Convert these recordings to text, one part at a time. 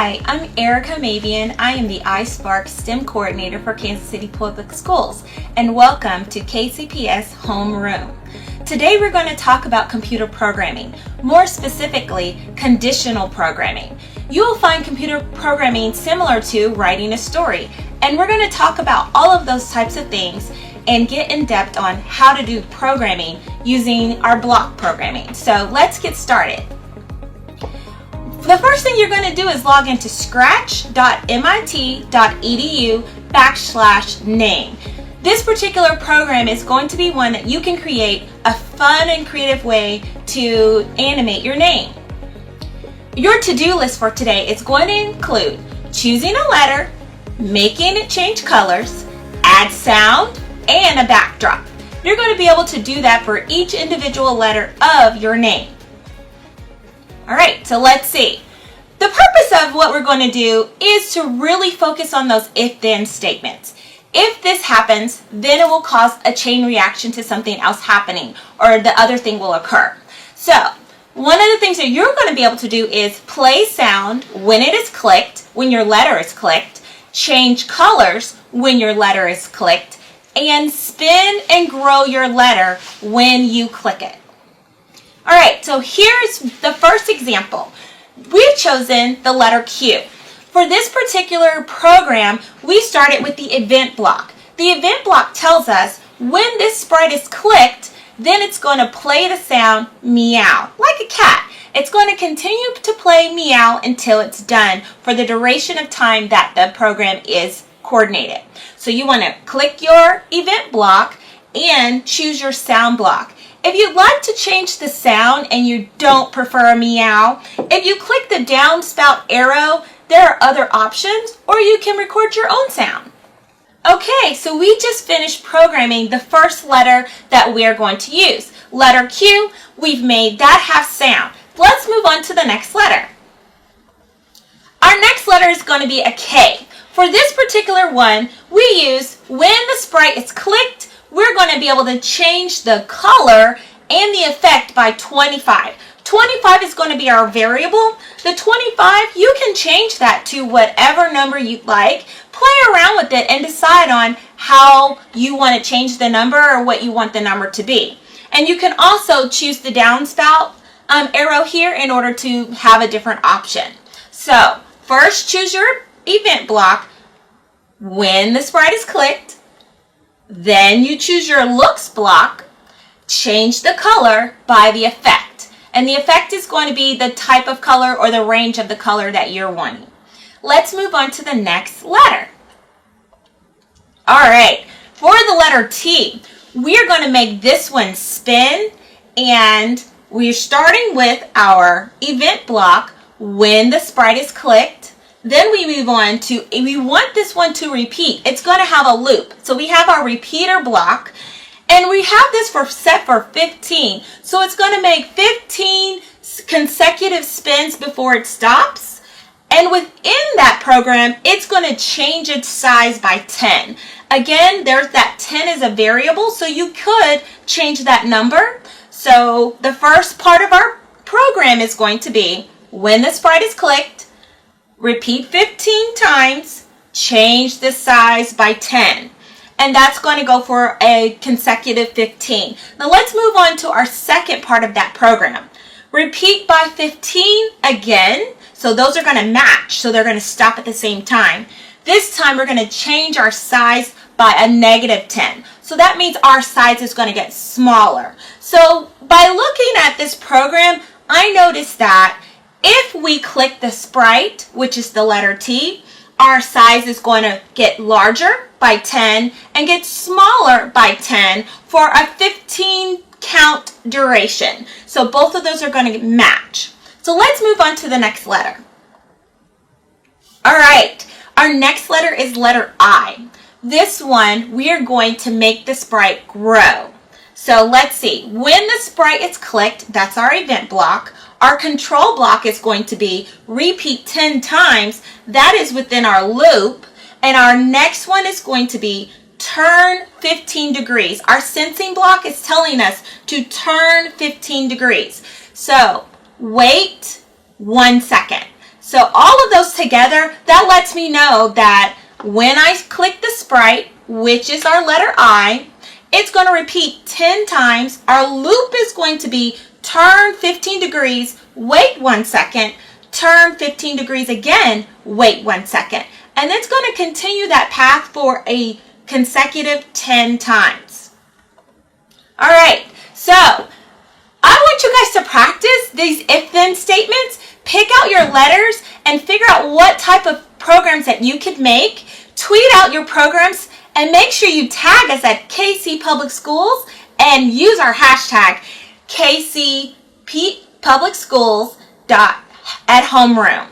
Hi, I'm Erica Mabian. I am the iSpark STEM Coordinator for Kansas City Public Schools, and welcome to KCPS Homeroom. Today we're going to talk about computer programming, more specifically, conditional programming. You will find computer programming similar to writing a story, and we're going to talk about all of those types of things and get in depth on how to do programming using our block programming. So let's get started. The first thing you're going to do is log into scratch.mit.edu/name. This particular program is going to be one that you can create a fun and creative way to animate your name. Your to-do list for today is going to include choosing a letter, making it change colors, add sound, and a backdrop. You're going to be able to do that for each individual letter of your name. All right, so let's see. The purpose of what we're going to do is to really focus on those if-then statements. If this happens, then it will cause a chain reaction to something else happening, or the other thing will occur. So, one of the things that you're going to be able to do is play sound when it is clicked, when your letter is clicked, change colors when your letter is clicked, and spin and grow your letter when you click it. All right, so here's the first example. We've chosen the letter Q. For this particular program, we started with the event block. The event block tells us when this sprite is clicked, then it's going to play the sound meow, like a cat. It's going to continue to play meow until it's done for the duration of time that the program is coordinated. So you want to click your event block and choose your sound block. If you'd like to change the sound and you don't prefer a meow, if you click the downspout arrow, there are other options, or you can record your own sound. Okay, so we just finished programming the first letter that we're going to use. Letter Q, we've made that have sound. Let's move on to the next letter. Our next letter is going to be a K. For this particular one, we use when the sprite is clicked, we're going to be able to change the color and the effect by 25. 25 is going to be our variable. The 25, you can change that to whatever number you'd like. Play around with it and decide on how you want to change the number or what you want the number to be. And you can also choose the downspout arrow here in order to have a different option. So first, choose your event block when the sprite is clicked. Then you choose your looks block, change the color by the effect. And the effect is going to be the type of color or the range of the color that you're wanting. Let's move on to the next letter. All right, for the letter T, we're going to make this one spin, and we're starting with our event block when the sprite is clicked. Then we move on to, we want this one to repeat. It's going to have a loop. So we have our repeater block, and we have this set for 15. So it's going to make 15 consecutive spins before it stops. And within that program, it's going to change its size by 10. Again, there's that 10 is a variable, so you could change that number. So the first part of our program is going to be when the sprite is clicked, repeat 15 times, change the size by 10. And that's going to go for a consecutive 15. Now let's move on to our second part of that program. Repeat by 15 again. So those are going to match. So they're going to stop at the same time. This time we're going to change our size by a -10. So that means our size is going to get smaller. So by looking at this program, I noticed that if we click the sprite, which is the letter T, our size is going to get larger by 10 and get smaller by 10 for a 15 count duration. So both of those are going to match. So let's move on to the next letter. All right, our next letter is letter I. This one, we are going to make the sprite grow. So let's see, when the sprite is clicked, that's our event block. Our control block is going to be repeat 10 times. That is within our loop. And our next one is going to be turn 15 degrees. Our sensing block is telling us to turn 15 degrees. So wait 1 second. So all of those together, that lets me know that when I click the sprite, which is our letter I, it's going to repeat 10 times. Our loop is going to be turn 15 degrees, wait 1 second, turn 15 degrees again, wait 1 second. And it's going to continue that path for a consecutive 10 times. All right, so I want you guys to practice these if-then statements. Pick out your letters and figure out what type of programs that you could make. Tweet out your programs and make sure you tag us at KC Public Schools and use our hashtag KCPublicSchools@Homeroom.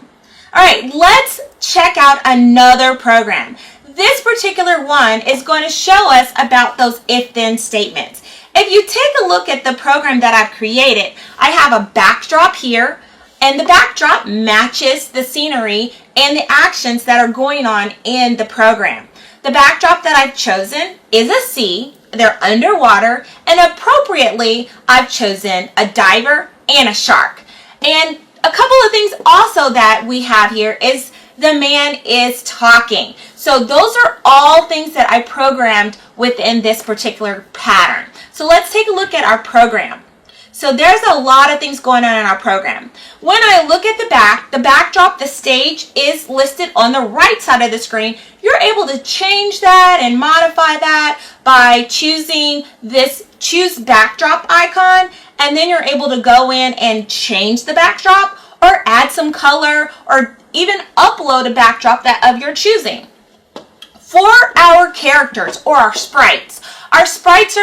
All right, let's check out another program. This particular one is going to show us about those if-then statements. If you take a look at the program that I've created, I have a backdrop here, and the backdrop matches the scenery and the actions that are going on in the program. The backdrop that I've chosen is a sea. They're underwater, and appropriately, I've chosen a diver and a shark. And a couple of things also that we have here is the man is talking. So those are all things that I programmed within this particular pattern. So let's take a look at our program. So there's a lot of things going on in our program. When I look at the backdrop, the stage is listed on the right side of the screen. You're able to change that and modify that by choosing this choose backdrop icon, and then you're able to go in and change the backdrop or add some color or even upload a backdrop of your choosing. For our characters or our sprites are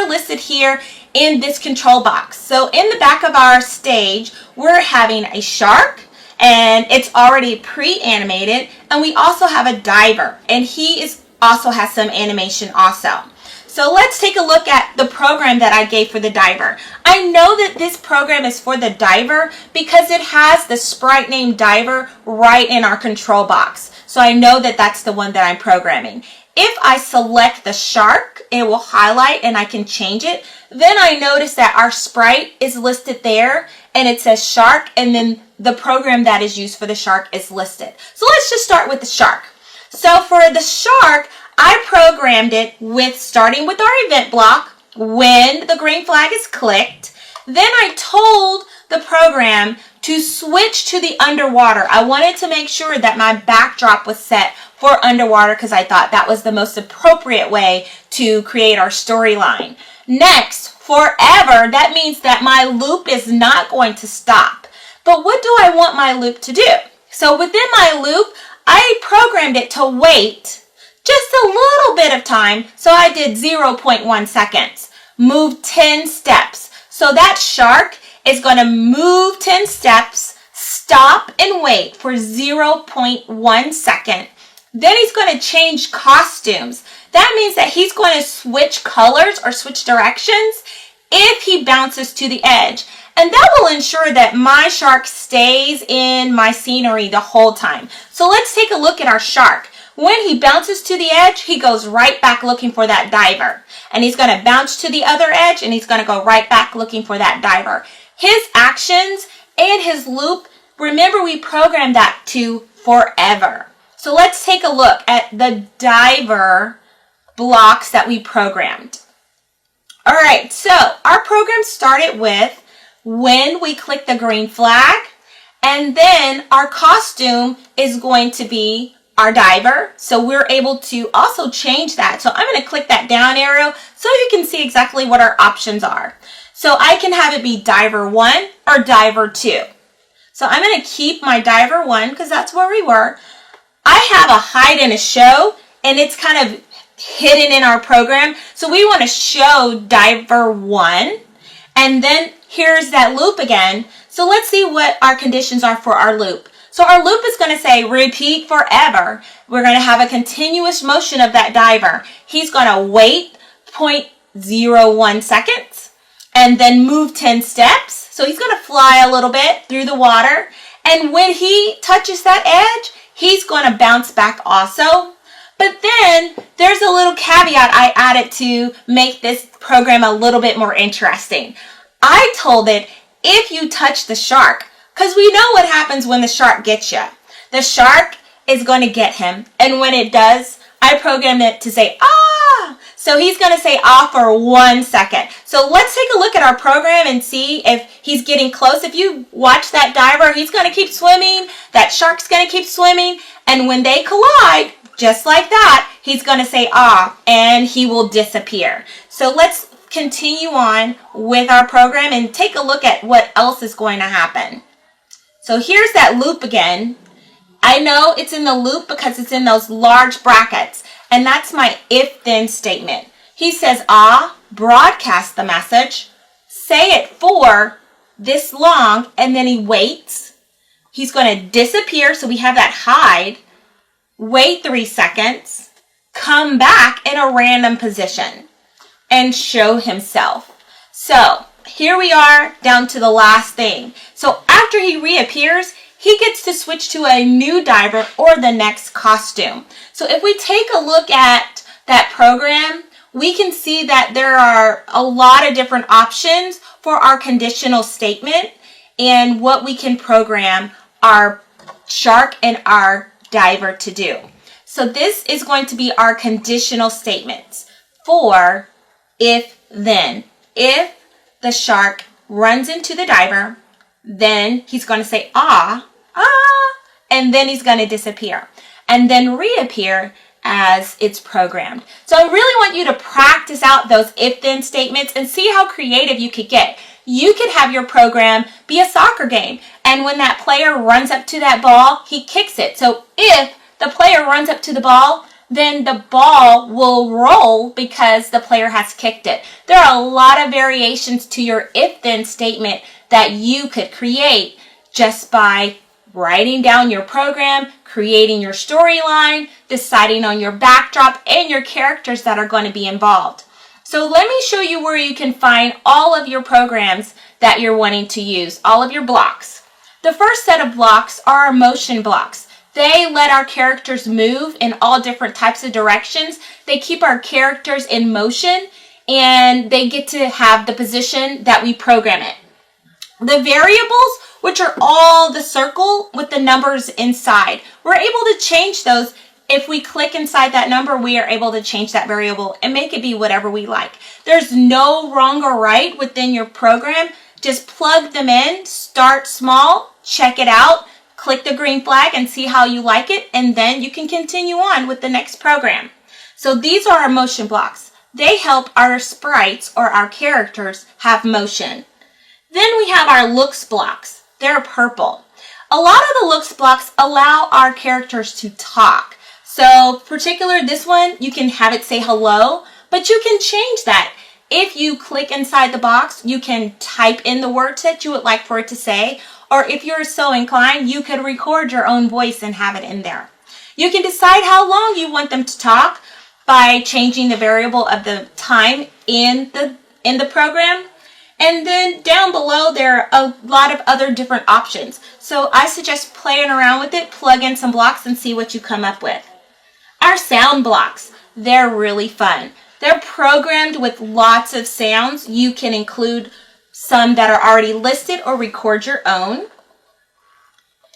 listed here in this control box. So in the back of our stage, we're having a shark, and it's already pre-animated, and we also have a diver, and he also has some animation also. So let's take a look at the program that I gave for the diver. I know that this program is for the diver because it has the sprite named diver right in our control box. So I know that that's the one that I'm programming. If I select the shark, it will highlight and I can change it. Then I notice that our sprite is listed there and it says shark, and then the program that is used for the shark is listed. So let's just start with the shark. So for the shark, I programmed it with starting with our event block when the green flag is clicked. Then I told the program to switch to the underwater. I wanted to make sure that my backdrop was set for underwater because I thought that was the most appropriate way to create our storyline. Next, forever, that means that my loop is not going to stop. But what do I want my loop to do? So within my loop, I programmed it to wait just a little bit of time. So I did 0.1 seconds, move 10 steps. So that shark is going to move 10 steps, stop and wait for 0.1 second. Then he's going to change costumes. That means that he's going to switch colors or switch directions if he bounces to the edge. And that will ensure that my shark stays in my scenery the whole time. So let's take a look at our shark. When he bounces to the edge, he goes right back looking for that diver. And he's going to bounce to the other edge, and he's going to go right back looking for that diver. His actions and his loop, remember we programmed that to forever. So let's take a look at the diver blocks that we programmed. All right, so our program started with when we click the green flag, and then our costume is going to be our diver. So we're able to also change that. So I'm going to click that down arrow so you can see exactly what our options are. So I can have it be diver 1 or diver 2. So I'm going to keep my diver 1 because that's where we were. I have a hide and a show, and it's kind of hidden in our program. So we want to show diver 1, and then here's that loop again. So let's see what our conditions are for our loop. So our loop is going to say repeat forever. We're going to have a continuous motion of that diver. He's going to wait 0.01 seconds and then move 10 steps. So he's going to fly a little bit through the water. And when he touches that edge, he's going to bounce back also. But then there's a little caveat I added to make this program a little bit more interesting. I told it, if you touch the shark, because we know what happens when the shark gets you. The shark is going to get him. And when it does, I programmed it to say, ah! So he's going to say ah for 1 second. So let's take a look at our program and see if he's getting close. If you watch that diver, he's going to keep swimming. That shark's going to keep swimming. And when they collide, just like that, he's going to say ah, and he will disappear. So let's continue on with our program and take a look at what else is going to happen. So here's that loop again. I know it's in the loop because it's in those large brackets, and that's my if-then statement. He says ah, broadcast the message, say it for this long, and then he waits. He's going to disappear, so we have that hide. Wait 3 seconds, come back in a random position, and show himself. So here we are down to the last thing. So after he reappears, he gets to switch to a new diver or the next costume. So if we take a look at that program, we can see that there are a lot of different options for our conditional statement and what we can program our shark and our diver to do. So this is going to be our conditional statements for if then. If the shark runs into the diver, then he's going to say ah, ah, and then he's going to disappear and then reappear as it's programmed. So I really want you to practice out those if-then statements and see how creative you could get. You could have your program be a soccer game, and when that player runs up to that ball, he kicks it. So if the player runs up to the ball, then the ball will roll because the player has kicked it. There are a lot of variations to your if-then statement that you could create just by writing down your program, creating your storyline, deciding on your backdrop and your characters that are going to be involved. So let me show you where you can find all of your programs that you're wanting to use, all of your blocks. The first set of blocks are our motion blocks. They let our characters move in all different types of directions. They keep our characters in motion, and they get to have the position that we program it. The variables, which are all the circle with the numbers inside, we're able to change those. If we click inside that number, we are able to change that variable and make it be whatever we like. There's no wrong or right within your program. Just plug them in, start small, check it out, click the green flag and see how you like it, and then you can continue on with the next program. So these are our motion blocks. They help our sprites or our characters have motion. Then we have our looks blocks. They're purple. A lot of the looks blocks allow our characters to talk. So particular this one, you can have it say hello, but you can change that. If you click inside the box, you can type in the words that you would like for it to say, or if you're so inclined, you could record your own voice and have it in there. You can decide how long you want them to talk by changing the variable of the time in the program. And then down below, there are a lot of other different options. So I suggest playing around with it, plug in some blocks and see what you come up with. Our sound blocks, they're really fun. They're programmed with lots of sounds. You can include some that are already listed or record your own.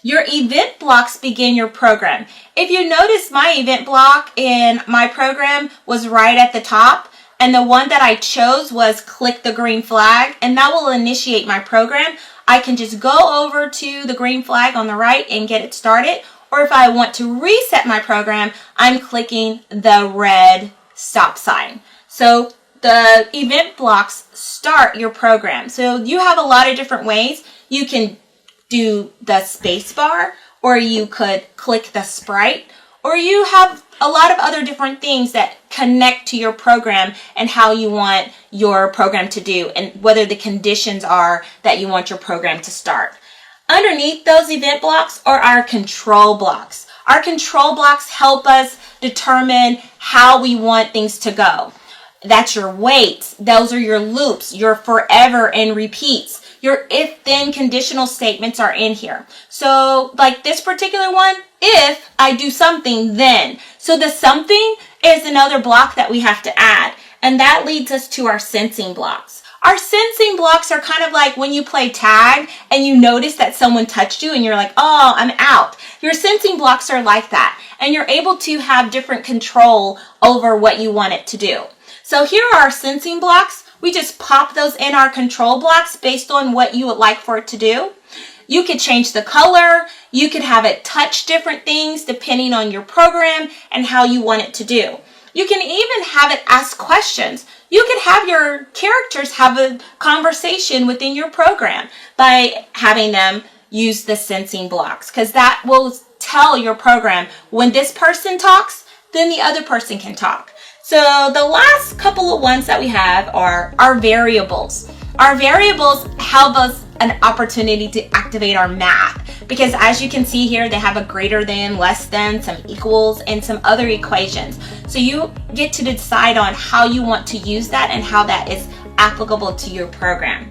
Your event blocks begin your program. If you notice, my event block in my program was right at the top, and the one that I chose was click the green flag, and that will initiate my program. I can just go over to the green flag on the right and get it started, or if I want to reset my program, I'm clicking the red stop sign. So the event blocks start your program. So you have a lot of different ways. You can do the space bar, or you could click the sprite, or you have a lot of other different things that connect to your program and how you want your program to do and whether the conditions are that you want your program to start. Underneath those event blocks are our control blocks. Our control blocks help us determine how we want things to go. That's your waits. Those are your loops, your forever and repeats. Your if-then conditional statements are in here. So like this particular one, if I do something, then. So the something is another block that we have to add. And that leads us to our sensing blocks. Our sensing blocks are kind of like when you play tag and you notice that someone touched you and you're like, oh, I'm out. Your sensing blocks are like that, and you're able to have different control over what you want it to do. So here are our sensing blocks. We just pop those in our control blocks based on what you would like for it to do. You could change the color. You could have it touch different things depending on your program and how you want it to do. You can even have it ask questions. You could have your characters have a conversation within your program by having them use the sensing blocks, because that will tell your program when this person talks, then the other person can talk. So the last couple of ones that we have are our variables. Our variables help us an opportunity to activate our math, because as you can see here, they have a greater than, less than, some equals, and some other equations. So you get to decide on how you want to use that and how that is applicable to your program.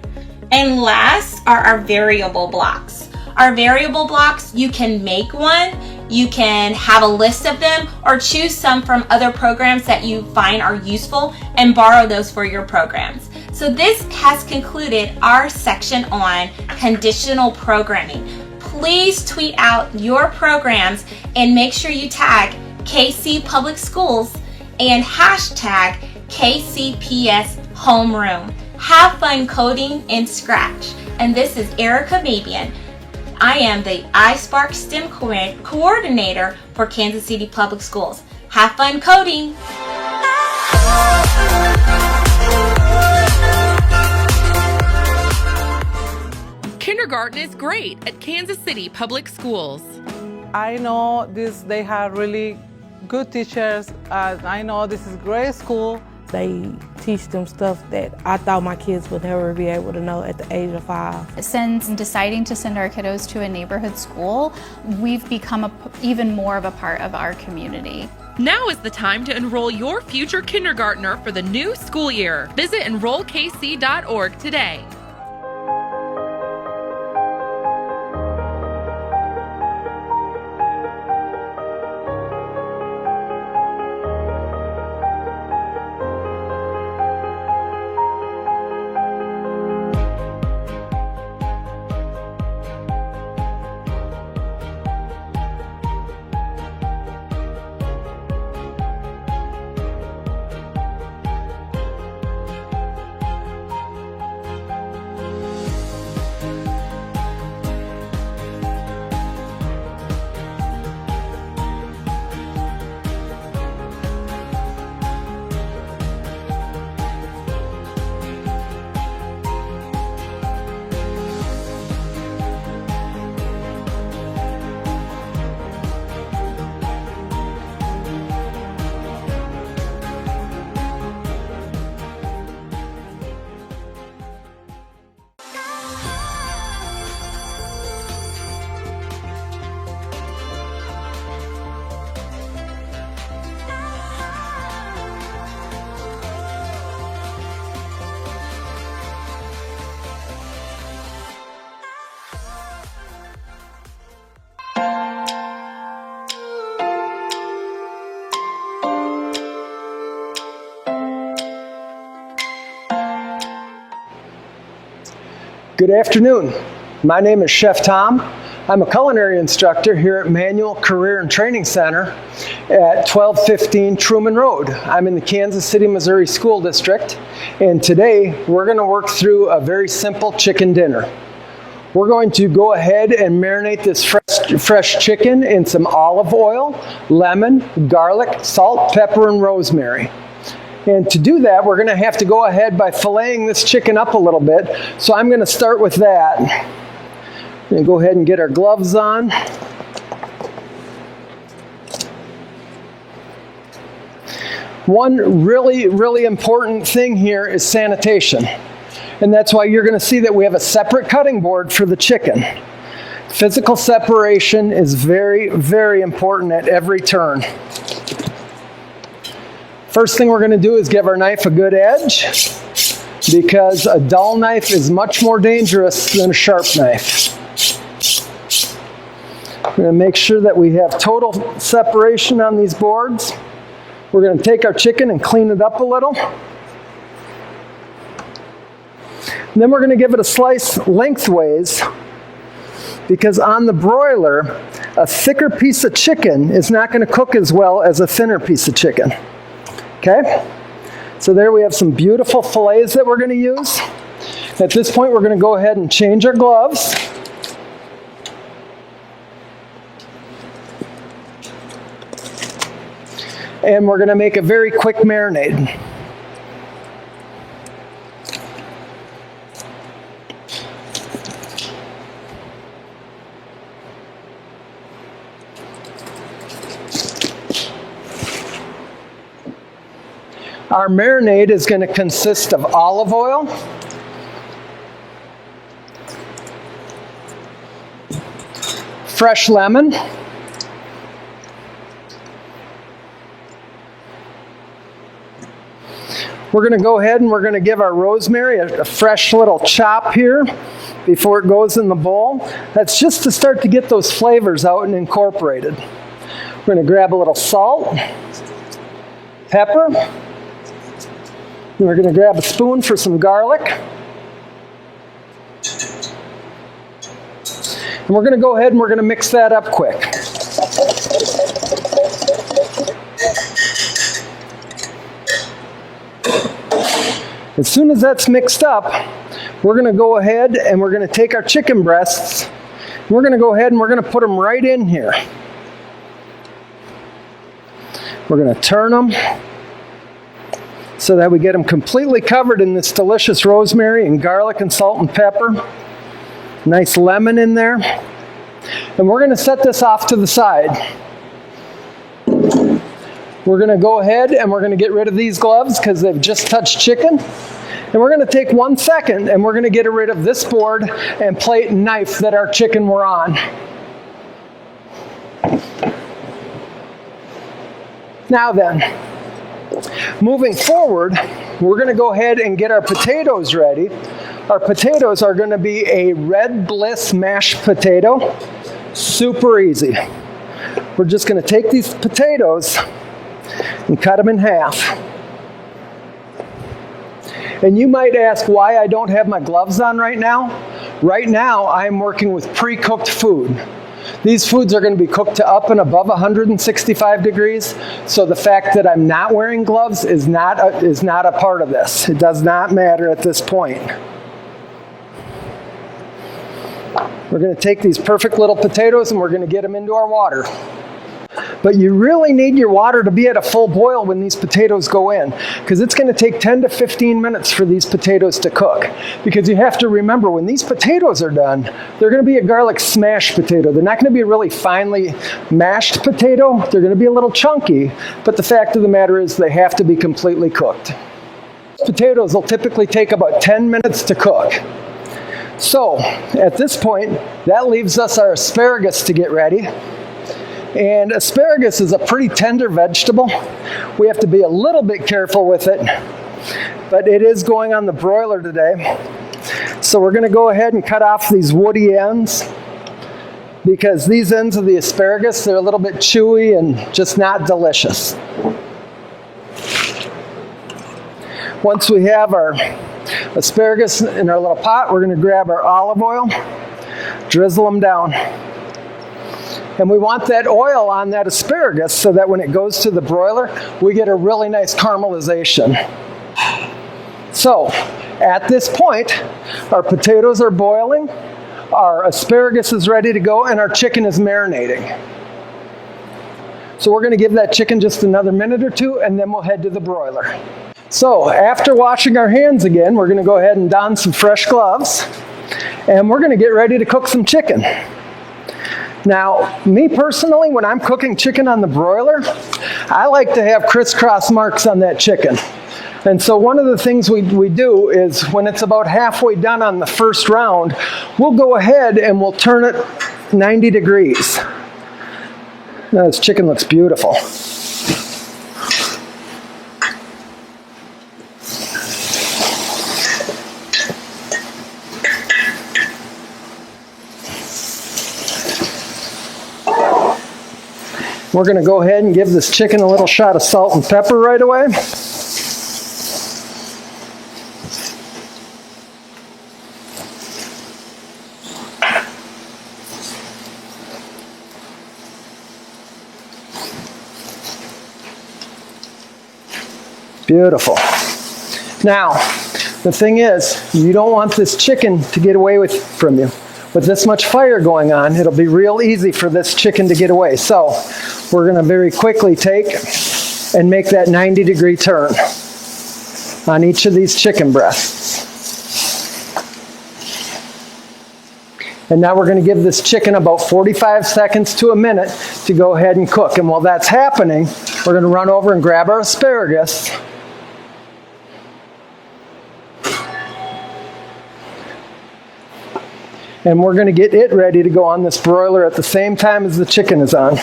And last are our variable blocks. Our variable blocks, you can make one, you can have a list of them, or choose some from other programs that you find are useful and borrow those for your programs. So this has concluded our section on conditional programming. Please tweet out your programs and make sure you tag KC Public Schools and hashtag KCPS Homeroom. Have fun coding in Scratch. And this is Erica Mabian. I am the iSpark STEM coordinator for Kansas City Public Schools. Have fun coding. Kindergarten is great at Kansas City Public Schools. I know they have really good teachers. I know this is a great school. They teach them stuff that I thought my kids would never be able to know at the age of 5. Since deciding to send our kiddos to a neighborhood school, we've become even more of a part of our community. Now is the time to enroll your future kindergartner for the new school year. Visit enrollkc.org today. Good afternoon. My name is Chef Tom. I'm a culinary instructor here at Manual Career and Training Center at 1215 Truman Road. I'm in the Kansas City, Missouri School District, and today we're going to work through a very simple chicken dinner. We're going to go ahead and marinate this fresh chicken in some olive oil, lemon, garlic, salt, pepper, and rosemary. And to do that, we're going to have to go ahead by filleting this chicken up a little bit. So I'm going to start with that. I'm going to go ahead and get our gloves on. One really important thing here is sanitation. And that's why you're going to see that we have a separate cutting board for the chicken. Physical separation is very important at every turn. First thing we're going to do is give our knife a good edge, because a dull knife is much more dangerous than a sharp knife. We're going to make sure that we have total separation on these boards. We're going to take our chicken and clean it up a little. And then we're going to give it a slice lengthways, because on the broiler, a thicker piece of chicken is not going to cook as well as a thinner piece of chicken. Okay? So there we have some beautiful fillets that we're going to use. At this point, we're going to go ahead and change our gloves. And we're going to make a very quick marinade. Our marinade is going to consist of olive oil, fresh lemon, we're going to go ahead and we're going to give our rosemary a fresh little chop here before it goes in the bowl. That's just to start to get those flavors out and incorporated. We're going to grab a little salt, pepper, and we're going to grab a spoon for some garlic. And we're going to go ahead and we're going to mix that up quick. As soon as that's mixed up, we're going to go ahead and we're going to take our chicken breasts. And we're going to go ahead and we're going to put them right in here. We're going to turn them so that we get them completely covered in this delicious rosemary and garlic and salt and pepper. Nice lemon in there. And we're going to set this off to the side. We're going to go ahead and we're going to get rid of these gloves because they've just touched chicken. And we're going to take 1 second and we're going to get rid of this board and plate and knife that our chicken were on. Now then, moving forward, we're going to go ahead and get our potatoes ready. Our potatoes are going to be a Red Bliss mashed potato. Super easy. We're just going to take these potatoes and cut them in half. And you might ask why I don't have my gloves on right now. Right now, I'm working with pre-cooked food. These foods are going to be cooked to up and above 165 degrees, so the fact that I'm not wearing gloves is not a part of this. It does not matter at this point. We're going to take these perfect little potatoes and we're going to get them into our water. But you really need your water to be at a full boil when these potatoes go in, because it's going to take 10 to 15 minutes for these potatoes to cook. Because you have to remember, when these potatoes are done, they're going to be a garlic smash potato. They're not going to be a really finely mashed potato. They're going to be a little chunky, but the fact of the matter is they have to be completely cooked. Potatoes will typically take about 10 minutes to cook. So, at this point, that leaves us our asparagus to get ready. And asparagus is a pretty tender vegetable. We have to be a little bit careful with it, but it is going on the broiler today. So we're going to go ahead and cut off these woody ends, because these ends of the asparagus, they're a little bit chewy and just not delicious. Once we have our asparagus in our little pot, we're going to grab our olive oil, drizzle them down. And we want that oil on that asparagus so that when it goes to the broiler, we get a really nice caramelization. So, at this point, our potatoes are boiling, our asparagus is ready to go, and our chicken is marinating. So we're going to give that chicken just another minute or two, and then we'll head to the broiler. So, after washing our hands again, we're going to go ahead and don some fresh gloves, and we're going to get ready to cook some chicken. Now, me personally, when I'm cooking chicken on the broiler, I like to have crisscross marks on that chicken. And so one of the things we do is when it's about halfway done on the first round, we'll go ahead and we'll turn it 90 degrees. Now this chicken looks beautiful. We're going to go ahead and give this chicken a little shot of salt and pepper right away. Beautiful. Now, the thing is, you don't want this chicken to get away from you. With this much fire going on, it'll be real easy for this chicken to get away. So, we're going to very quickly take and make that 90-degree turn on each of these chicken breasts. And now we're going to give this chicken about 45 seconds to a minute to go ahead and cook. And while that's happening, we're going to run over and grab our asparagus. And we're going to get it ready to go on this broiler at the same time as the chicken is on.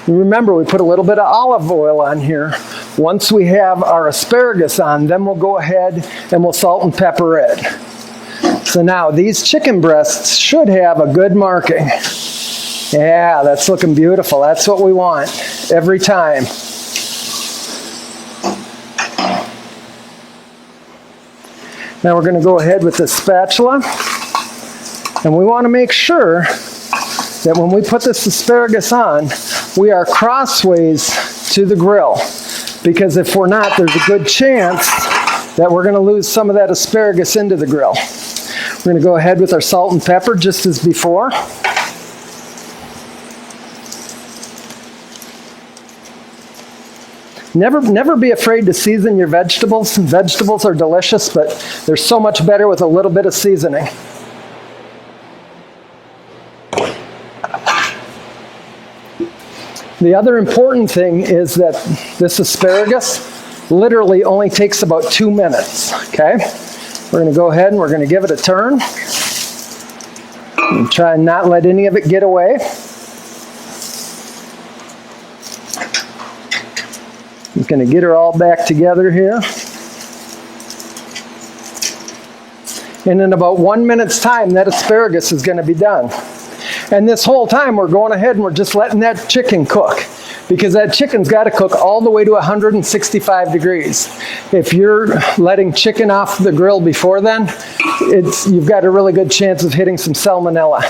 And remember, we put a little bit of olive oil on here. Once we have our asparagus on, then we'll go ahead and we'll salt and pepper it. So now these chicken breasts should have a good marking. Yeah, that's looking beautiful. That's what we want every time. Now we're going to go ahead with the spatula. And we want to make sure that when we put this asparagus on, we are crossways to the grill. Because if we're not, there's a good chance that we're going to lose some of that asparagus into the grill. We're going to go ahead with our salt and pepper just as before. Never be afraid to season your vegetables. Vegetables are delicious, but they're so much better with a little bit of seasoning. The other important thing is that this asparagus literally only takes about 2 minutes, okay? We're going to go ahead and we're going to give it a turn. And try and not let any of it get away. I'm going to get her all back together here. And in about 1 minute's time, that asparagus is going to be done. And this whole time, we're going ahead and we're just letting that chicken cook. Because that chicken's got to cook all the way to 165 degrees. If you're letting chicken off the grill before then, you've got a really good chance of hitting some salmonella.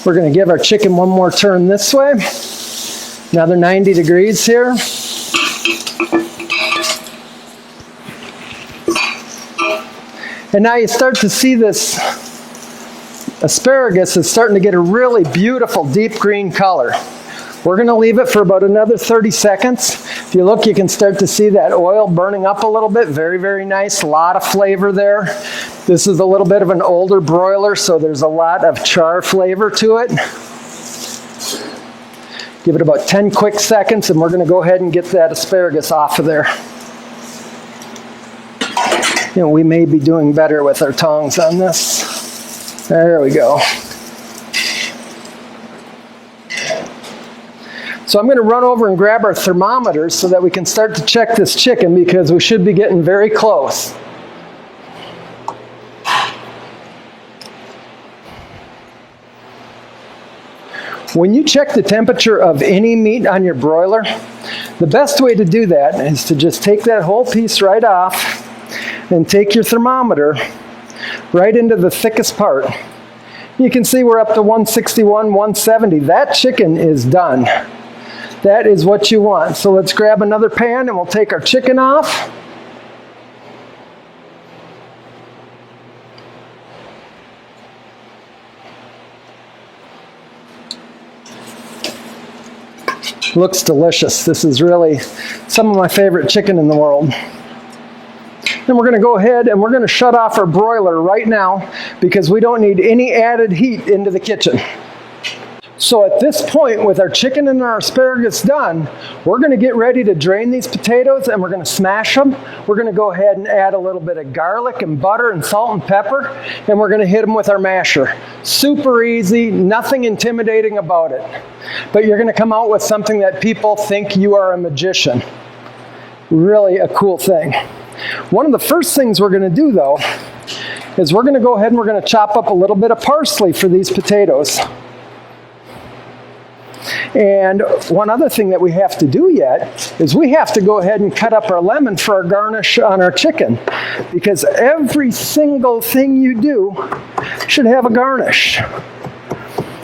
We're going to give our chicken one more turn this way. Another 90 degrees here. And now you start to see this asparagus is starting to get a really beautiful deep green color. We're going to leave it for about another 30 seconds. If you look, you can start to see that oil burning up a little bit. Very, very nice. A lot of flavor there. This is a little bit of an older broiler, so there's a lot of char flavor to it. Give it about 10 quick seconds, and we're going to go ahead and get that asparagus off of there. You know, we may be doing better with our tongs on this. There we go. So I'm going to run over and grab our thermometers so that we can start to check this chicken because we should be getting very close. When you check the temperature of any meat on your broiler, the best way to do that is to just take that whole piece right off and take your thermometer right into the thickest part. You can see we're up to 161, 170. That chicken is done. That is what you want. So let's grab another pan and we'll take our chicken off. Looks delicious. This is really some of my favorite chicken in the world. Then we're going to go ahead and we're going to shut off our broiler right now because we don't need any added heat into the kitchen. So at this point, with our chicken and our asparagus done, we're going to get ready to drain these potatoes and we're going to smash them. We're going to go ahead and add a little bit of garlic and butter and salt and pepper, and we're going to hit them with our masher. Super easy, nothing intimidating about it. But you're going to come out with something that people think you are a magician. Really a cool thing. One of the first things we're going to do, though, is we're going to go ahead and we're going to chop up a little bit of parsley for these potatoes. And one other thing that we have to do yet is we have to go ahead and cut up our lemon for our garnish on our chicken. Because every single thing you do should have a garnish.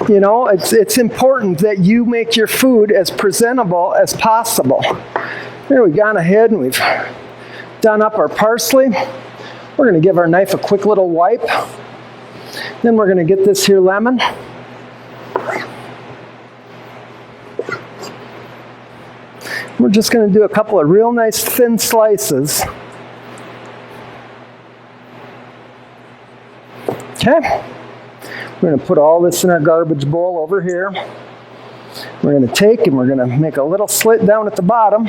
You know, it's important that you make your food as presentable as possible. Here we've gone ahead and we've done up our parsley. We're going to give our knife a quick little wipe. Then we're going to get this here lemon. We're just going to do a couple of real nice thin slices. Okay. We're going to put all this in our garbage bowl over here. We're going to take and we're going to make a little slit down at the bottom.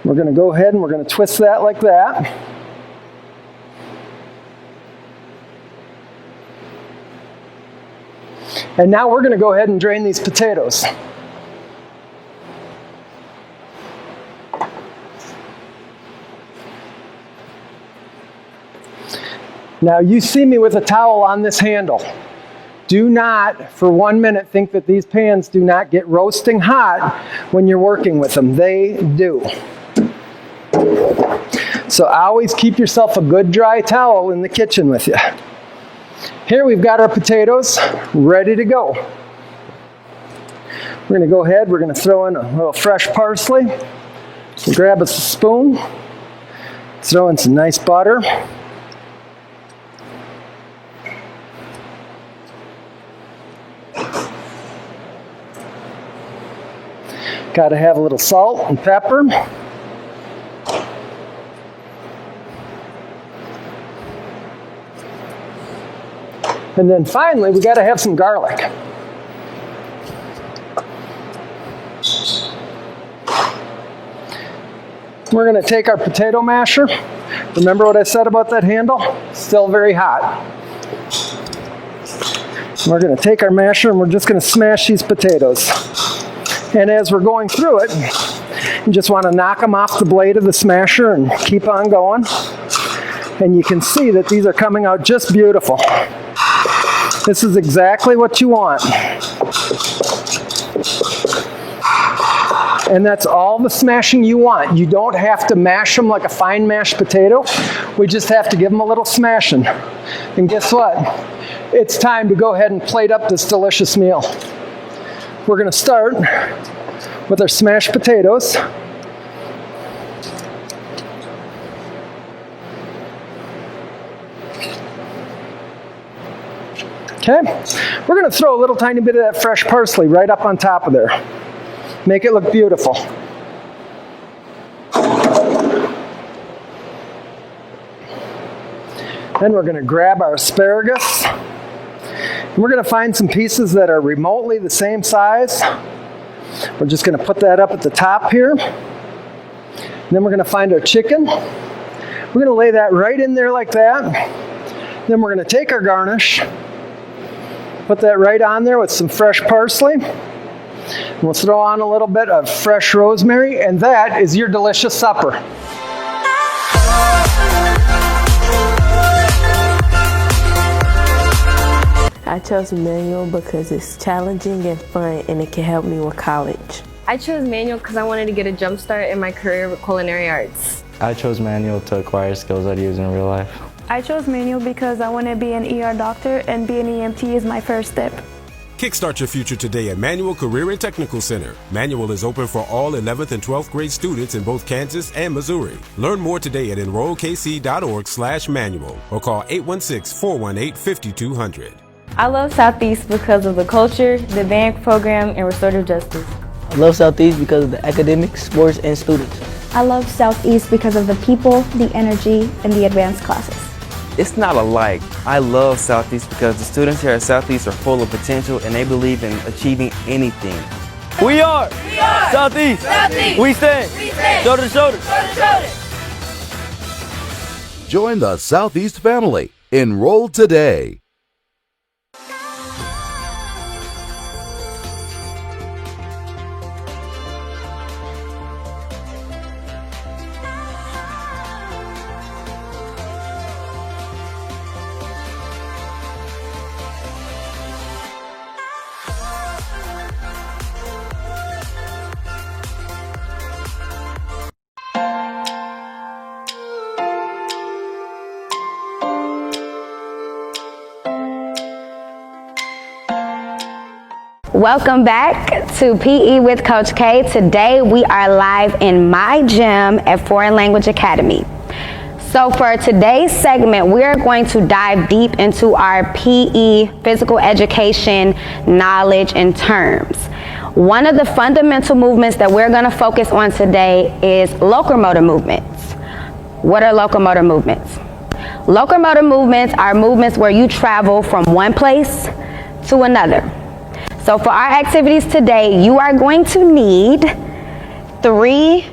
We're going to go ahead and we're going to twist that like that. And now we're going to go ahead and drain these potatoes. Now you see me with a towel on this handle. Do not, for 1 minute, think that these pans do not get roasting hot when you're working with them. They do. So always keep yourself a good dry towel in the kitchen with you. Here we've got our potatoes ready to go. We're going to go ahead, we're going to throw in a little fresh parsley. Grab us a spoon, throw in some nice butter. Got to have a little salt and pepper. And then finally, we got to have some garlic. We're going to take our potato masher. Remember what I said about that handle? Still very hot. We're going to take our masher and we're just going to smash these potatoes. And as we're going through it, you just want to knock them off the blade of the smasher and keep on going. And you can see that these are coming out just beautiful. This is exactly what you want. And that's all the smashing you want. You don't have to mash them like a fine mashed potato. We just have to give them a little smashing. And guess what? It's time to go ahead and plate up this delicious meal. We're going to start with our smashed potatoes. Okay, we're going to throw a little tiny bit of that fresh parsley right up on top of there. Make it look beautiful. Then we're going to grab our asparagus. And we're going to find some pieces that are remotely the same size. We're just going to put that up at the top here. And then we're going to find our chicken. We're going to lay that right in there like that. Then we're going to take our garnish, put that right on there with some fresh parsley. And we'll throw on a little bit of fresh rosemary, and that is your delicious supper. I chose manual because it's challenging and fun and it can help me with college. I chose manual because I wanted to get a jump start in my career with culinary arts. I chose manual to acquire skills I'd use in real life. I chose manual because I want to be an ER doctor and be an EMT is my first step. Kickstart your future today at Manual Career and Technical Center. Manual is open for all 11th and 12th grade students in both Kansas and Missouri. Learn more today at enrollkc.org/manual or call 816-418-5200. I love Southeast because of the culture, the band program, and restorative justice. I love Southeast because of the academics, sports, and students. I love Southeast because of the people, the energy, and the advanced classes. It's not alike. I love Southeast because the students here at Southeast are full of potential and they believe in achieving anything. We are Southeast. Southeast. We stand shoulder to shoulder. Join the Southeast family. Enroll today. Welcome back to PE with Coach K. Today we are live in my gym at Foreign Language Academy. So for today's segment, we're going to dive deep into our PE, physical education, knowledge and terms. One of the fundamental movements that we're going to focus on today is locomotor movements. What are locomotor movements? Locomotor movements are movements where you travel from one place to another. So for our activities today, you are going to need 3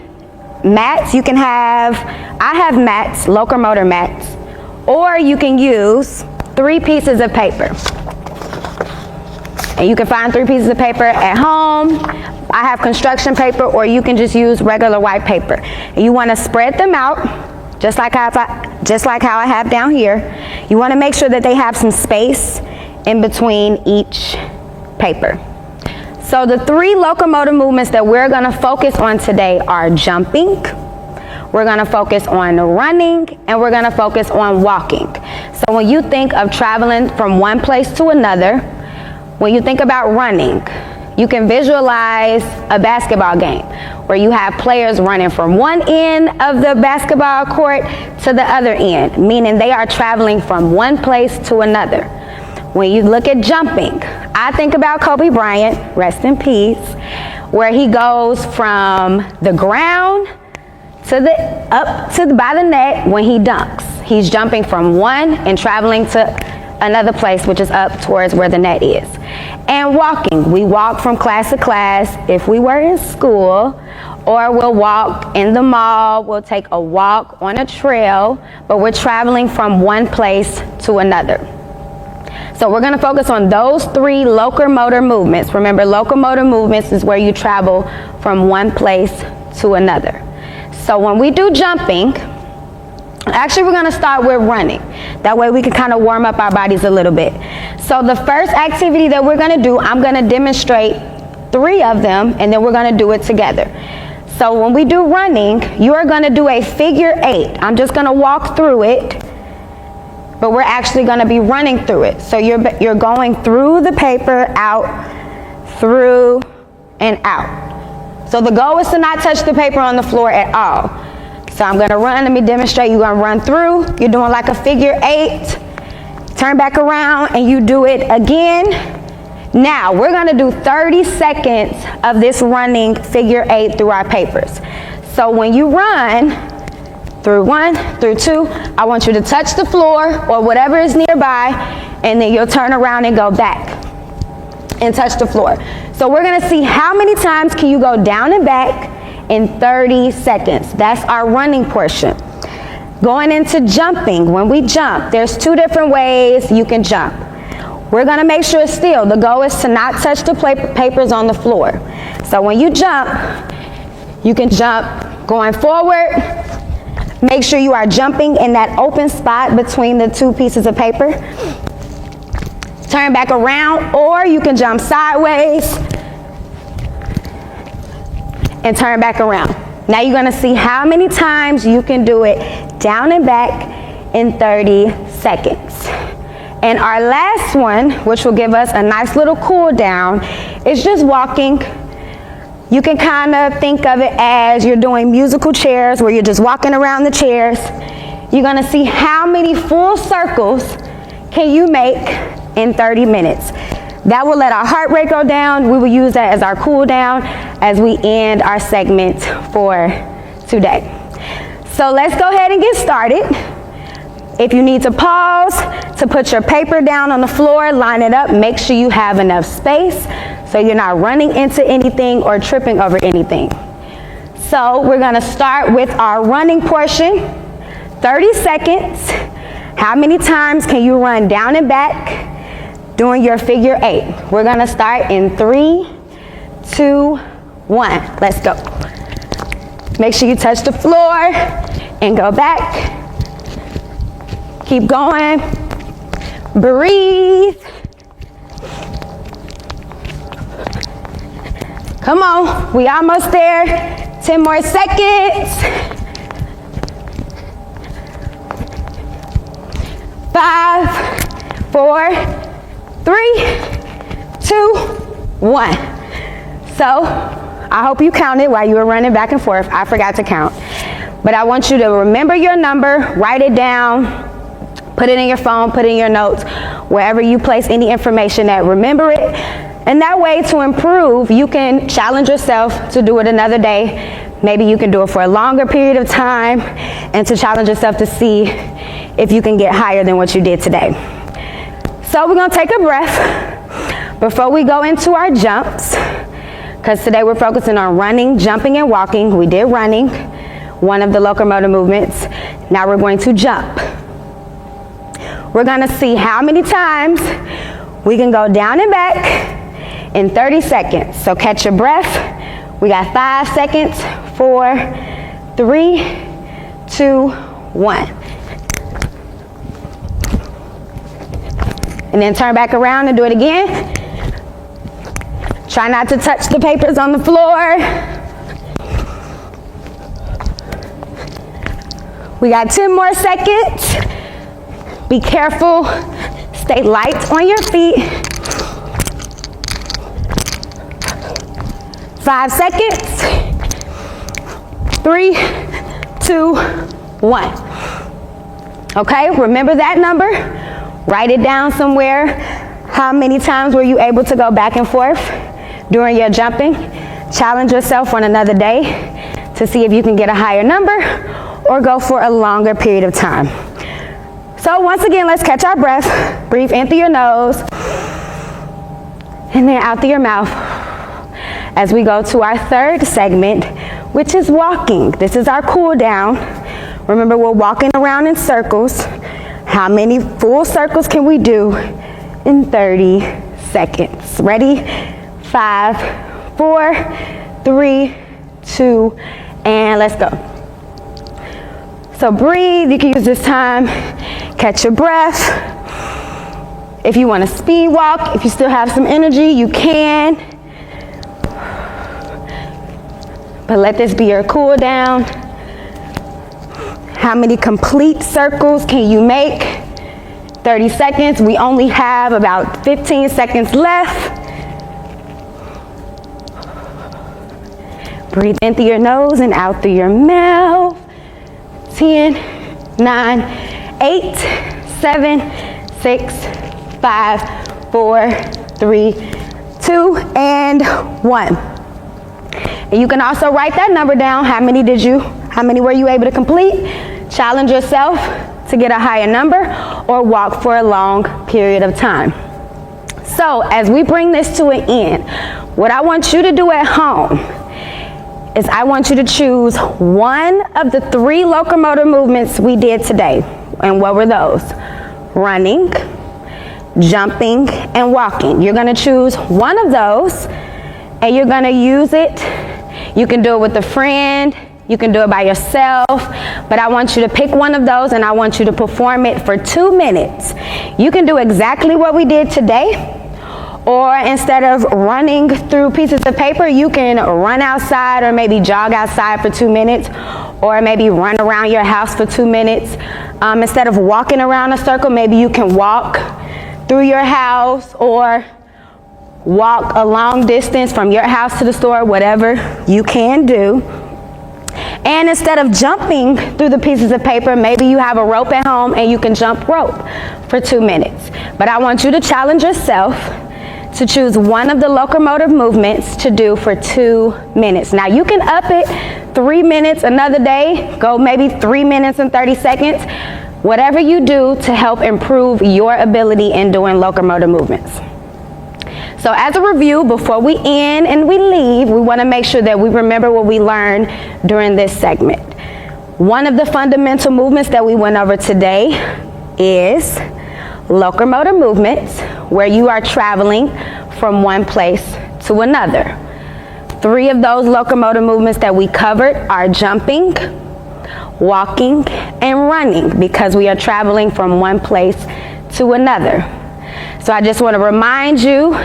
mats. You can have, I have mats, locomotor mats, or you can use 3 pieces of paper. And you can find 3 pieces of paper at home. I have construction paper, or you can just use regular white paper. And you want to spread them out, just like how I have down here. You want to make sure that they have some space in between each paper. So the 3 locomotor movements that we're going to focus on today are jumping, we're going to focus on running, and we're going to focus on walking. So when you think of traveling from one place to another, when you think about running, you can visualize a basketball game where you have players running from one end of the basketball court to the other end, meaning they are traveling from one place to another. When you look at jumping, I think about Kobe Bryant, rest in peace, where he goes from the ground to by the net when he dunks. He's jumping from one and traveling to another place, which is up towards where the net is. And walking, we walk from class to class if we were in school, or we'll walk in the mall, we'll take a walk on a trail, but we're traveling from one place to another. So we're going to focus on those 3 locomotor movements. Remember, locomotor movements is where you travel from one place to another. So when we do jumping, actually we're going to start with running. That way we can kind of warm up our bodies a little bit. So the first activity that we're going to do, I'm going to demonstrate 3 of them, and then we're going to do it together. So when we do running, you are going to do a figure 8. I'm just going to walk through it, but we're actually going to be running through it. So you're going through the paper, out, through, and out. So the goal is to not touch the paper on the floor at all. So I'm going to run. Let me demonstrate. You're going to run through. You're doing like a figure 8. Turn back around, and you do it again. Now, we're going to do 30 seconds of this running figure 8 through our papers. So when you run, through 1, through 2, I want you to touch the floor or whatever is nearby, and then you'll turn around and go back and touch the floor. So we're going to see how many times can you go down and back in 30 seconds. That's our running portion. Going into jumping, when we jump, there's 2 different ways you can jump. We're going to make sure it's still. The goal is to not touch the papers on the floor. So when you jump, you can jump going forward. Make sure you are jumping in that open spot between the 2 pieces of paper. Turn back around, or you can jump sideways and turn back around. Now you're going to see how many times you can do it down and back in 30 seconds. And our last one, which will give us a nice little cool down, is just walking. You can kind of think of it as you're doing musical chairs where you're just walking around the chairs. You're going to see how many full circles can you make in 30 minutes. That will let our heart rate go down. We will use that as our cool down as we end our segment for today. So let's go ahead and get started. If you need to pause to put your paper down on the floor, line it up, make sure you have enough space so you're not running into anything or tripping over anything. So we're going to start with our running portion. 30 seconds. How many times can you run down and back doing your figure 8? We're going to start in 3, 2, 1. Let's go. Make sure you touch the floor and go back. Keep going. Breathe. Come on, we almost there. 10 more seconds. 5, 4, 3, 2, 1. So I hope you counted while you were running back and forth. I forgot to count. But I want you to remember your number, write it down, put it in your phone, put it in your notes, wherever you place any information at, remember it. And that way, to improve, you can challenge yourself to do it another day. Maybe you can do it for a longer period of time, and to challenge yourself to see if you can get higher than what you did today. So we're gonna take a breath before we go into our jumps, because today we're focusing on running, jumping, and walking. We did running, one of the locomotor movements. Now we're going to jump. We're gonna see how many times we can go down and back in 30 seconds. So catch your breath. We got 5 seconds, 4, 3, 2, 1. And then turn back around and do it again. Try not to touch the papers on the floor. We got 10 more seconds. Be careful. Stay light on your feet. 5 seconds. 3, 2, 1. Okay, remember that number. Write it down somewhere. How many times were you able to go back and forth during your jumping? Challenge yourself on another day to see if you can get a higher number or go for a longer period of time. So once again, let's catch our breath. Breathe in through your nose and then out through your mouth as we go to our third segment, which is walking. This is our cool down. Remember, we're walking around in circles. How many full circles can we do in 30 seconds? Ready? 5, 4, 3, 2, and let's go. So breathe. You can use this time. Catch your breath. If you want to speed walk, if you still have some energy, you can. But let this be your cool down. How many complete circles can you make? 30 seconds. We only have about 15 seconds left. Breathe in through your nose and out through your mouth. 10, 9, 8, 7, 6, 5, 4, 3, 2, and 1. And you can also write that number down. How many were you able to complete? Challenge yourself to get a higher number or walk for a long period of time. So as we bring this to an end, what I want you to do at home is I want you to choose one of the 3 locomotor movements we did today. And what were those? Running, jumping, and walking. You're gonna choose one of those and you're gonna use it. You can do it with a friend, you can do it by yourself, but I want you to pick one of those and I want you to perform it for 2 minutes. You can do exactly what we did today, or instead of running through pieces of paper, you can run outside or maybe jog outside for 2 minutes, or maybe run around your house for 2 minutes. Instead of walking around a circle, maybe you can walk through your house or walk a long distance from your house to the store, whatever you can do. And instead of jumping through the pieces of paper, maybe you have a rope at home and you can jump rope for 2 minutes. But I want you to challenge yourself to choose one of the locomotive movements to do for 2 minutes. Now you can up it 3 minutes another day, go maybe 3 minutes and 30 seconds, whatever you do to help improve your ability in doing locomotive movements. So as a review, before we end and we leave, we want to make sure that we remember what we learned during this segment. One of the fundamental movements that we went over today is locomotor movements, where you are traveling from one place to another. 3 of those locomotor movements that we covered are jumping, walking, and running, because we are traveling from one place to another. So I just want to remind you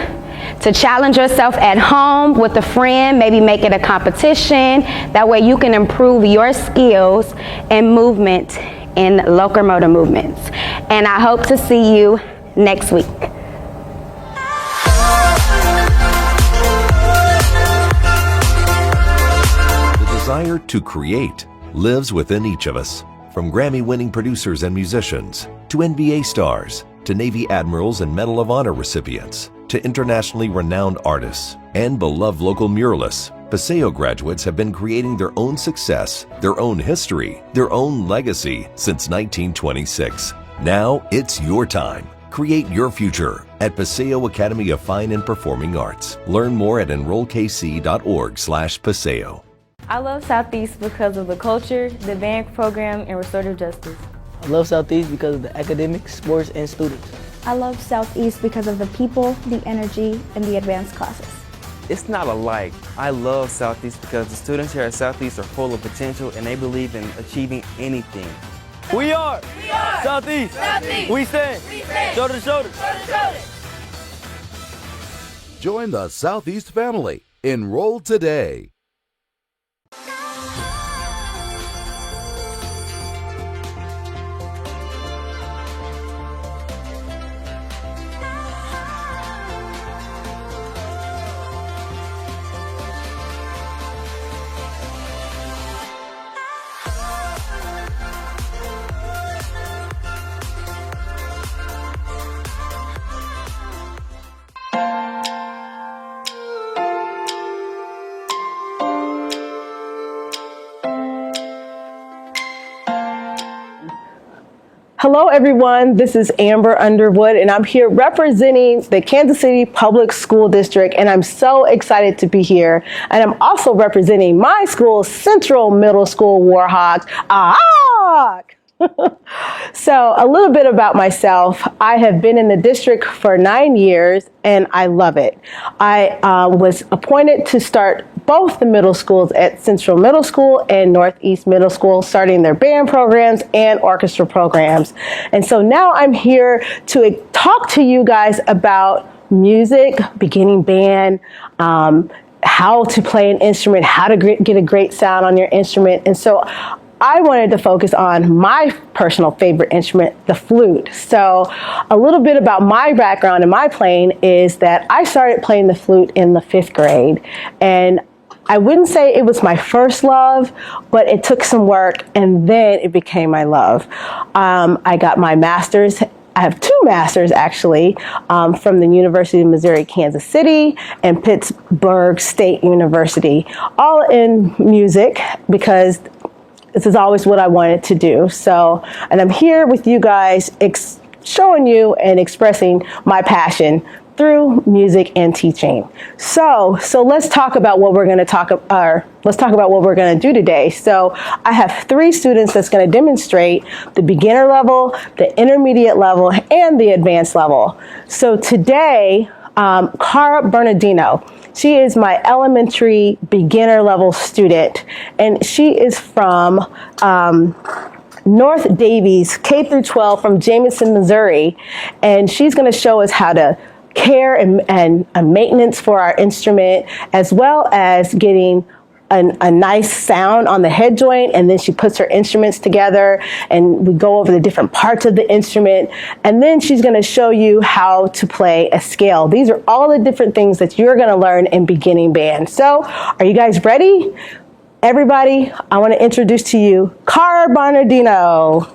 to challenge yourself at home with a friend, maybe make it a competition. That way you can improve your skills and movement in locomotor movements. And I hope to see you next week. desire to create lives within each of us. From Grammy-winning producers and musicians, to NBA stars, to Navy admirals and Medal of Honor recipients, to internationally renowned artists and beloved local muralists, Paseo graduates have been creating their own success, their own history, their own legacy since 1926. Now it's your time. Create your future at Paseo Academy of Fine and Performing Arts. Learn more at enrollkc.org/Paseo. I love Southeast because of the culture, the band program, and restorative justice. I love Southeast because of the academics, sports, and students. I love Southeast because of the people, the energy, and the advanced classes. It's not alike. I love Southeast because the students here at Southeast are full of potential and they believe in achieving anything. We are Southeast. We stand shoulder to shoulder. Join the Southeast family. Enroll today. Hello everyone, this is Amber Underwood and I'm here representing the Kansas City Public School District, and I'm so excited to be here. And I'm also representing my school, Central Middle School Warhawks. So a little bit about myself. I have been in the district for 9 years and I love it. I was appointed to start both the middle schools at Central Middle School and Northeast Middle School, starting their band programs and orchestra programs. And so now I'm here to talk to you guys about music, beginning band, how to play an instrument, how to get a great sound on your instrument. And so I wanted to focus on my personal favorite instrument, the flute. So a little bit about my background and my playing is that I started playing the flute in the 5th grade. And I wouldn't say it was my first love, but it took some work and then it became my love. I got my master's. I have 2 masters actually, from the University of Missouri, Kansas City and Pittsburgh State University, all in music because this is always what I wanted to do. So, and I'm here with you guys showing you and expressing my passion through music and teaching. So let's talk about what we're going to let's talk about what we're going to do today. So I have 3 students that's going to demonstrate the beginner level, the intermediate level, and the advanced level. So today, Cara Bernardino, she is my elementary beginner level student, and she is from North Davies, K through 12 from Jameson, Missouri, and she's going to show us how to care and maintenance for our instrument, as well as getting a nice sound on the head joint, and then she puts her instruments together and we go over the different parts of the instrument, and then she's going to show you how to play a scale. These are all the different things that you're going to learn in beginning band. So are you guys ready? Everybody, I want to introduce to you Cara Bernardino.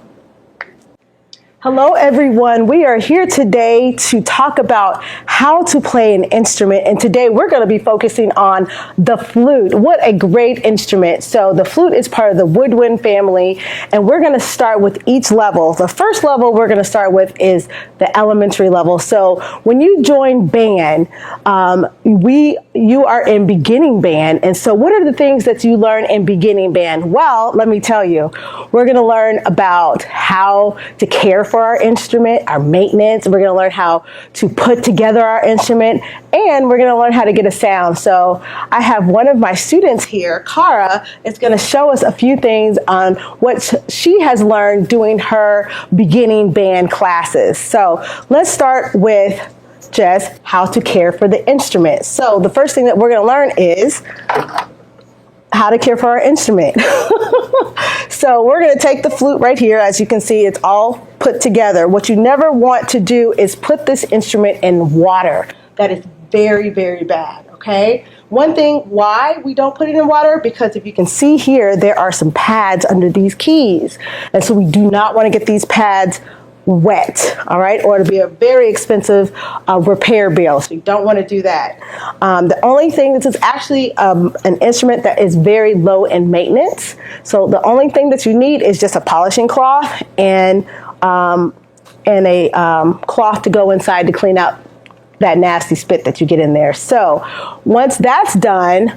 Hello everyone, we are here today to talk about how to play an instrument, and today we're going to be focusing on the flute. What a great instrument. So the flute is part of the woodwind family, and we're going to start with each level. The first level we're going to start with is the elementary level. So when you join band, you are in beginning band, and so what are the things that you learn in beginning band? Well, let me tell you, we're going to learn about how to care for our instrument, our maintenance. We're going to learn how to put together our instrument, and we're going to learn how to get a sound. So I have one of my students here, Cara, is going to show us a few things on what she has learned doing her beginning band classes. So let's start with just how to care for the instrument. So the first thing that we're going to learn is how to care for our instrument. So we're going to take the flute right here. As you can see, it's all put together. What you never want to do is put this instrument in water. That is very, very bad, okay? One thing why we don't put it in water, because if you can see here, there are some pads under these keys. And so we do not want to get these pads wet, all right, or it'll be a very expensive repair bill, so you don't want to do that. The only thing, this is actually an instrument that is very low in maintenance, so the only thing that you need is just a polishing cloth and a cloth to go inside to clean out that nasty spit that you get in there. So once that's done,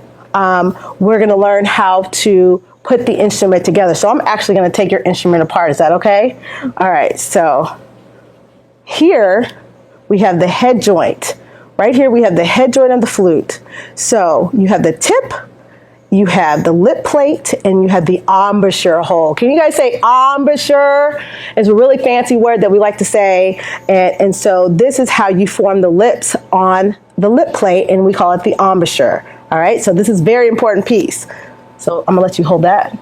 we're going to learn how to put the instrument together. So I'm actually going to take your instrument apart. Is that okay? All right. So here we have the head joint. Right here we have the head joint of the flute. So you have the tip, you have the lip plate, and you have the embouchure hole. Can you guys say embouchure? It's a really fancy word that we like to say. And so this is how you form the lips on the lip plate, and we call it the embouchure. All right. So this is a very important piece. So I'm gonna let you hold that.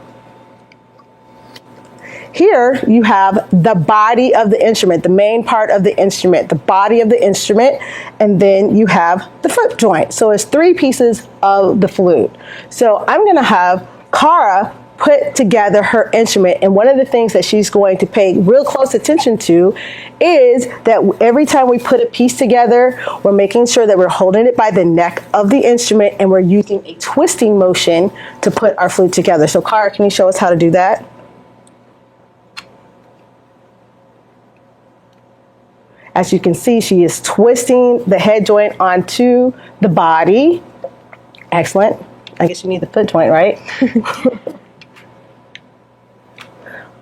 Here you have the body of the instrument, the main part of the instrument, the body of the instrument, and then you have the foot joint. So it's 3 pieces of the flute. So I'm gonna have Cara put together her instrument, and one of the things that she's going to pay real close attention to is that every time we put a piece together, we're making sure that we're holding it by the neck of the instrument and we're using a twisting motion to put our flute together. So Cara, can you show us how to do that? As you can see, she is twisting the head joint onto the body. Excellent. I guess you need the foot joint, right?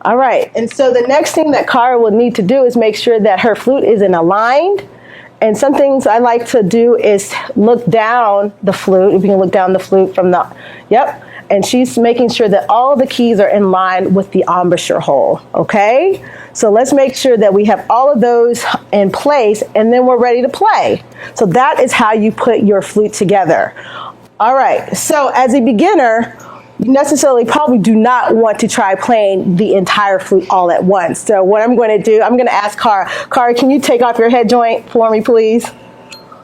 All right, and so the next thing that Cara will need to do is make sure that her flute is aligned. And some things I like to do is look down the flute. If you can look down the flute from the, yep. And she's making sure that all the keys are in line with the embouchure hole, okay? So let's make sure that we have all of those in place, and then we're ready to play. So that is how you put your flute together. All right, so as a beginner, you necessarily probably do not want to try playing the entire flute all at once. So what I'm going to do, I'm going to ask Cara. Cara, can you take off your head joint for me, please?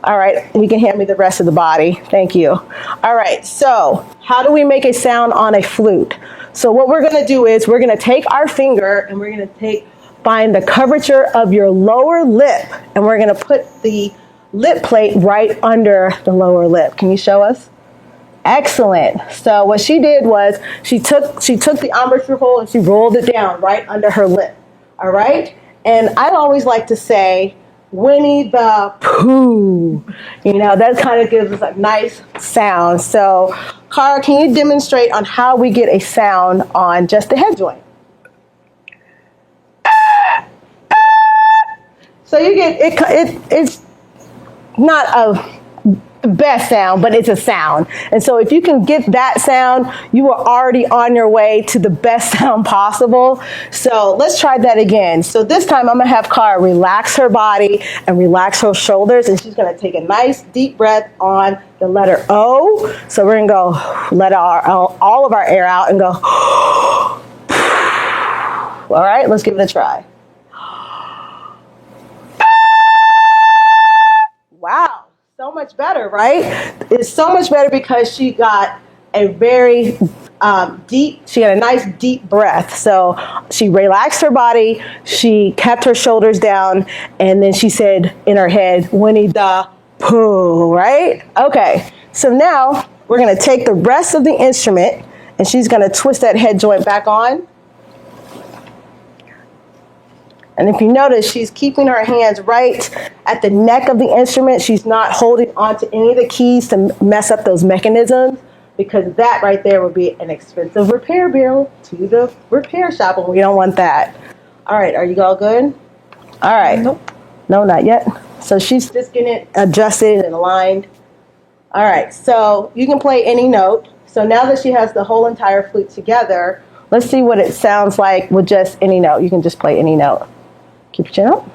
All right, you can hand me the rest of the body. Thank you. All right, so how do we make a sound on a flute? So what we're going to do is we're going to take our finger and we're going to find the curvature of your lower lip, and we're going to put the lip plate right under the lower lip. Can you show us? Excellent. So what she did was she took the embouchure hole and she rolled it down right under her lip. All right? And I always like to say, Winnie the Pooh. You know, that kind of gives us a nice sound. So, Cara, can you demonstrate on how we get a sound on just the head joint? So you get, it's not a best sound, but it's a sound. And so if you can get that sound, you are already on your way to the best sound possible. So let's try that again. So this time I'm gonna have Cara relax her body and relax her shoulders, and she's gonna take a nice deep breath on the letter O. So we're gonna go let all of our air out and go. All right, let's give it a try. Wow. So much better, right? It's so much better because she got a very she had a nice deep breath. So she relaxed her body, she kept her shoulders down, and then she said in her head, Winnie the Pooh, right? Okay, so now we're gonna take the rest of the instrument and she's gonna twist that head joint back on. And if you notice, she's keeping her hands right at the neck of the instrument. She's not holding onto any of the keys to mess up those mechanisms, because that right there would be an expensive repair bill to the repair shop, and we don't want that. All right, are you all good? All right. Nope. No, not yet. So she's just getting it adjusted and aligned. All right, so you can play any note. So now that she has the whole entire flute together, let's see what it sounds like with just any note. You can just play any note. Keep your chin up.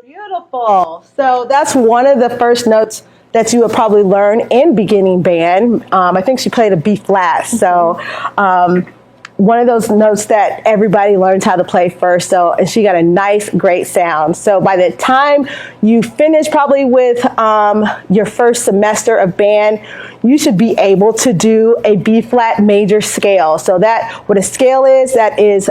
Beautiful. So that's one of the first notes that you would probably learn in beginning band. I think she played a B flat. So one of those notes that everybody learns how to play first. So, and she got a nice, great sound. So by the time you finish probably with your first semester of band, you should be able to do a B flat major scale. So that, what a scale is, that is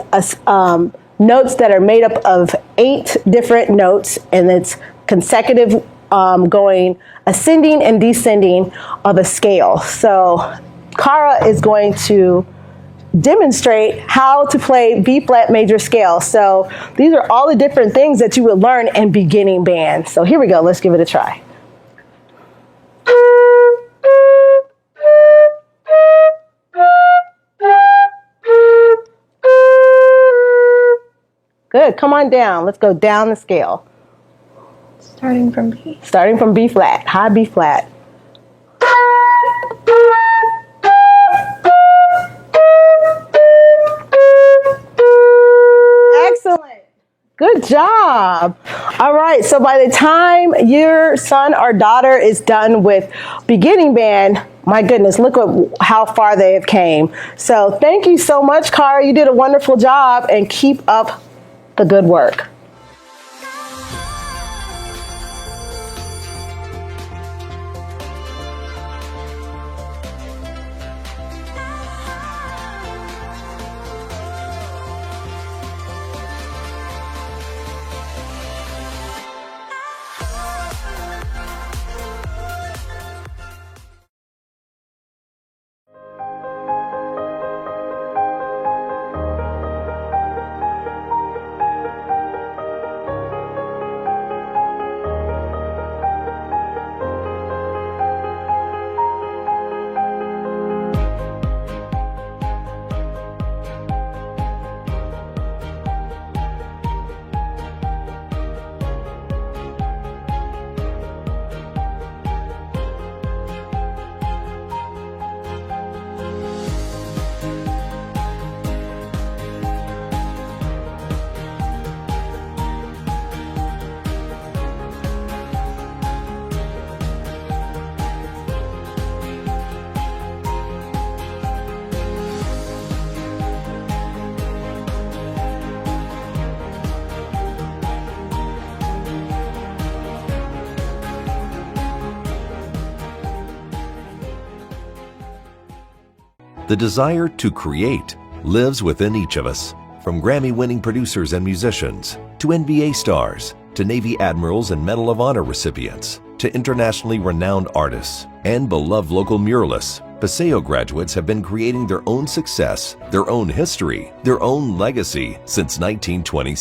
notes that are made up of 8 different notes, and it's consecutive going ascending and descending of a scale. So Cara is going to demonstrate how to play B flat major scale. So these are all the different things that you would learn in beginning band. So here we go, let's give it a try. Good, come on down, let's go down the scale. Starting from B. Starting from B flat, high B flat. Excellent. Good job. All right, so by the time your son or daughter is done with beginning band, my goodness, look at how far they have came. So thank you so much, Cara. You did a wonderful job, and keep up the good work. The desire to create lives within each of us. From Grammy-winning producers and musicians, to NBA stars, to Navy admirals and Medal of Honor recipients, to internationally renowned artists, and beloved local muralists, Paseo graduates have been creating their own success, their own history, their own legacy since 1920.